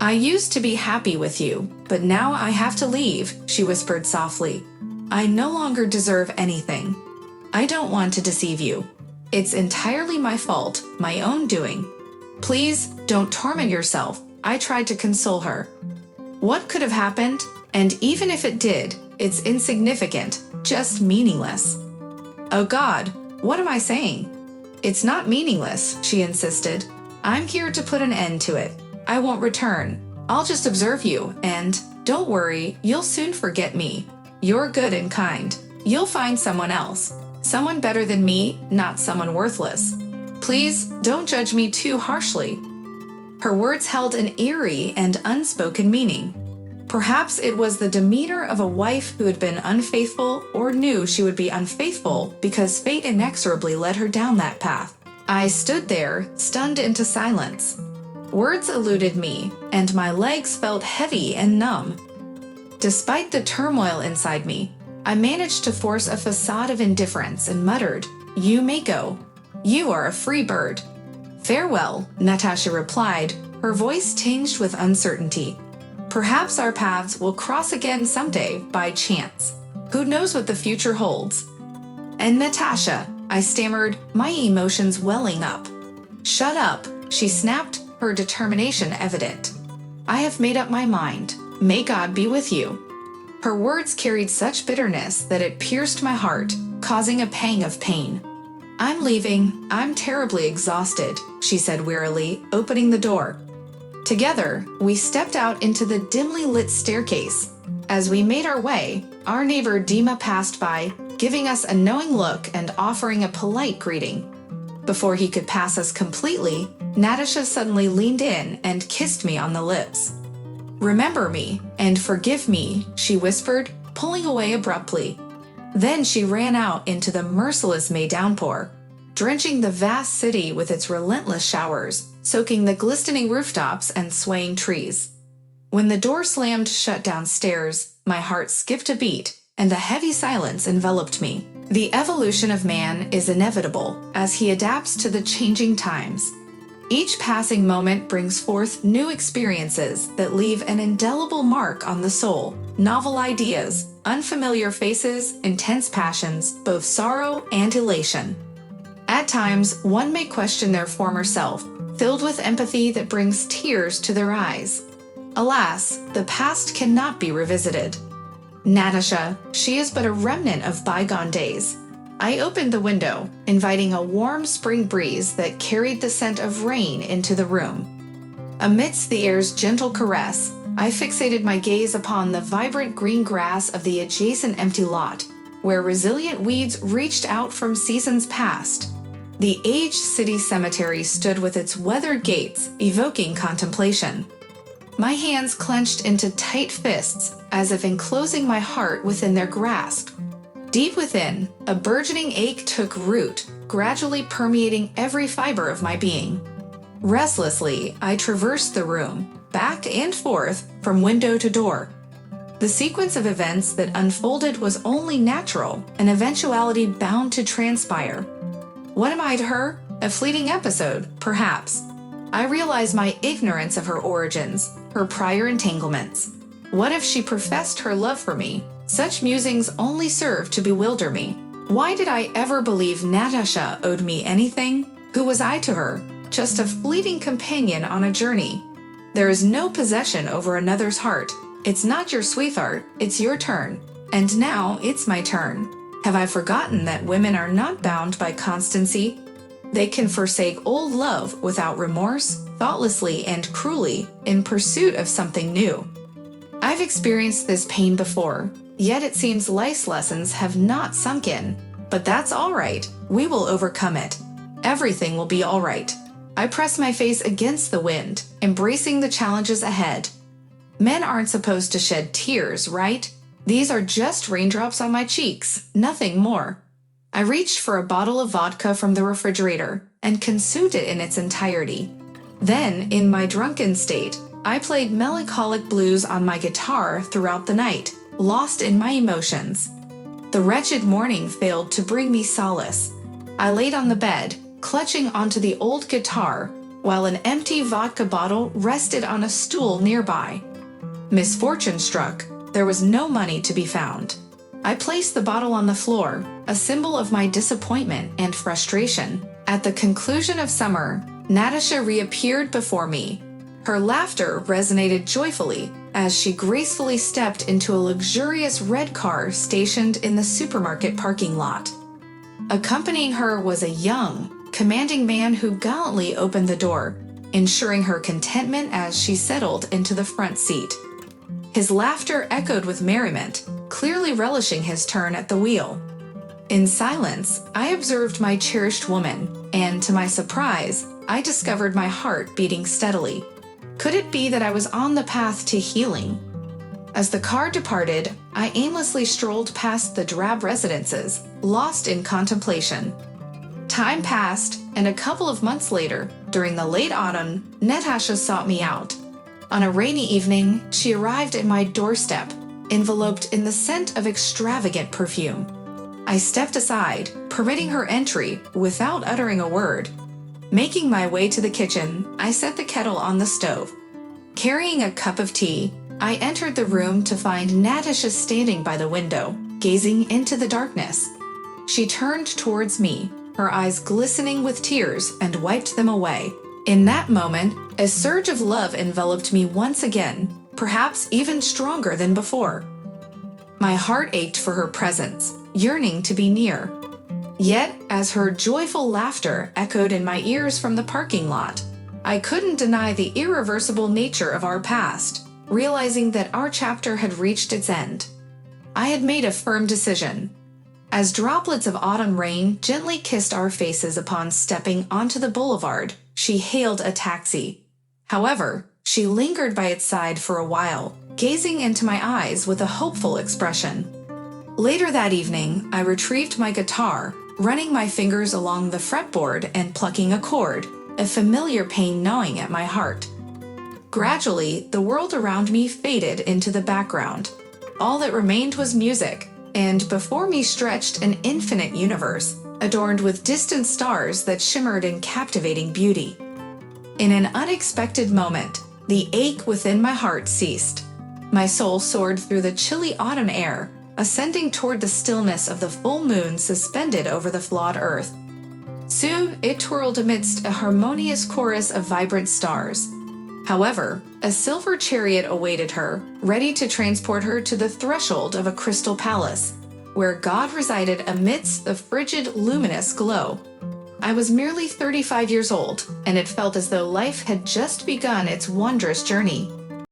I used to be happy with you, but now I have to leave, she whispered softly. I no longer deserve anything. I don't want to deceive you. It's entirely my fault, my own doing. Please, don't torment yourself, I tried to console her. What could have happened? And even if it did, it's insignificant, just meaningless. Oh God, what am I saying? It's not meaningless, she insisted. I'm here to put an end to it. I won't return. I'll just observe you, and don't worry, you'll soon forget me. You're good and kind. You'll find someone else. Someone better than me, not someone worthless. Please, don't judge me too harshly. Her words held an eerie and unspoken meaning. Perhaps it was the demeanor of a wife who had been unfaithful or knew she would be unfaithful because fate inexorably led her down that path. I stood there, stunned into silence. Words eluded me, and my legs felt heavy and numb. Despite the turmoil inside me, I managed to force a facade of indifference and muttered, You may go. You are a free bird. Farewell, Natasha replied, her voice tinged with uncertainty. Perhaps our paths will cross again someday by chance. Who knows what the future holds? And Natasha, I stammered, my emotions welling up. Shut up, she snapped, her determination evident. I have made up my mind. May God be with you. Her words carried such bitterness that it pierced my heart, causing a pang of pain. I'm leaving. I'm terribly exhausted, she said wearily, opening the door. Together, we stepped out into the dimly lit staircase. As we made our way, our neighbor Dima passed by, giving us a knowing look and offering a polite greeting. Before he could pass us completely, Natasha suddenly leaned in and kissed me on the lips. Remember me and forgive me, she whispered, pulling away abruptly. Then she ran out into the merciless May downpour, drenching the vast city with its relentless showers, soaking the glistening rooftops and swaying trees. When the door slammed shut downstairs, my heart skipped a beat, and a heavy silence enveloped me. The evolution of man is inevitable as he adapts to the changing times. Each passing moment brings forth new experiences that leave an indelible mark on the soul, novel ideas, unfamiliar faces, intense passions, both sorrow and elation. At times, one may question their former self, filled with empathy that brings tears to their eyes. Alas, the past cannot be revisited. Natasha, she is but a remnant of bygone days. I opened the window, inviting a warm spring breeze that carried the scent of rain into the room. Amidst the air's gentle caress, I fixated my gaze upon the vibrant green grass of the adjacent empty lot, where resilient weeds reached out from seasons past. The aged city cemetery stood with its weathered gates, evoking contemplation. My hands clenched into tight fists, as if enclosing my heart within their grasp. Deep within, a burgeoning ache took root, gradually permeating every fiber of my being. Restlessly, I traversed the room, back and forth, from window to door. The sequence of events that unfolded was only natural, an eventuality bound to transpire. What am I to her? A fleeting episode, perhaps. I realized my ignorance of her origins, her prior entanglements. What if she professed her love for me? Such musings only served to bewilder me. Why did I ever believe Natasha owed me anything? Who was I to her? Just a fleeting companion on a journey. There is no possession over another's heart. It's not your sweetheart, it's your turn. And now it's my turn. Have I forgotten that women are not bound by constancy? They can forsake old love without remorse, thoughtlessly and cruelly, in pursuit of something new. I've experienced this pain before, yet it seems life's lessons have not sunk in. But that's all right. We will overcome it. Everything will be all right. I press my face against the wind, embracing the challenges ahead. Men aren't supposed to shed tears, right? These are just raindrops on my cheeks, nothing more. I reached for a bottle of vodka from the refrigerator and consumed it in its entirety. Then, in my drunken state, I played melancholic blues on my guitar throughout the night, lost in my emotions. The wretched morning failed to bring me solace. I laid on the bed, clutching onto the old guitar, while an empty vodka bottle rested on a stool nearby. Misfortune struck. There was no money to be found. I placed the bottle on the floor, a symbol of my disappointment and frustration. At the conclusion of summer, Natasha reappeared before me. Her laughter resonated joyfully as she gracefully stepped into a luxurious red car stationed in the supermarket parking lot. Accompanying her was a young, commanding man who gallantly opened the door, ensuring her contentment as she settled into the front seat. His laughter echoed with merriment, clearly relishing his turn at the wheel. In silence, I observed my cherished woman, and to my surprise, I discovered my heart beating steadily. Could it be that I was on the path to healing? As the car departed, I aimlessly strolled past the drab residences, lost in contemplation. Time passed, and a couple of months later, during the late autumn, Natasha sought me out. On a rainy evening, she arrived at my doorstep, enveloped in the scent of extravagant perfume. I stepped aside, permitting her entry without uttering a word. Making my way to the kitchen, I set the kettle on the stove. Carrying a cup of tea, I entered the room to find Natasha standing by the window, gazing into the darkness. She turned towards me, her eyes glistening with tears, and wiped them away. In that moment, a surge of love enveloped me once again, perhaps even stronger than before. My heart ached for her presence, yearning to be near. Yet, as her joyful laughter echoed in my ears from the parking lot, I couldn't deny the irreversible nature of our past, realizing that our chapter had reached its end. I had made a firm decision. As droplets of autumn rain gently kissed our faces upon stepping onto the boulevard, she hailed a taxi. However, she lingered by its side for a while, gazing into my eyes with a hopeful expression. Later that evening, I retrieved my guitar, running my fingers along the fretboard and plucking a chord, a familiar pain gnawing at my heart. Gradually, the world around me faded into the background. All that remained was music, and before me stretched an infinite universe, adorned with distant stars that shimmered in captivating beauty. In an unexpected moment, the ache within my heart ceased. My soul soared through the chilly autumn air, ascending toward the stillness of the full moon suspended over the flawed earth. Soon it twirled amidst a harmonious chorus of vibrant stars. However, a silver chariot awaited her, ready to transport her to the threshold of a crystal palace, where God resided amidst the frigid, luminous glow. I was merely 35 years old, and it felt as though life had just begun its wondrous journey.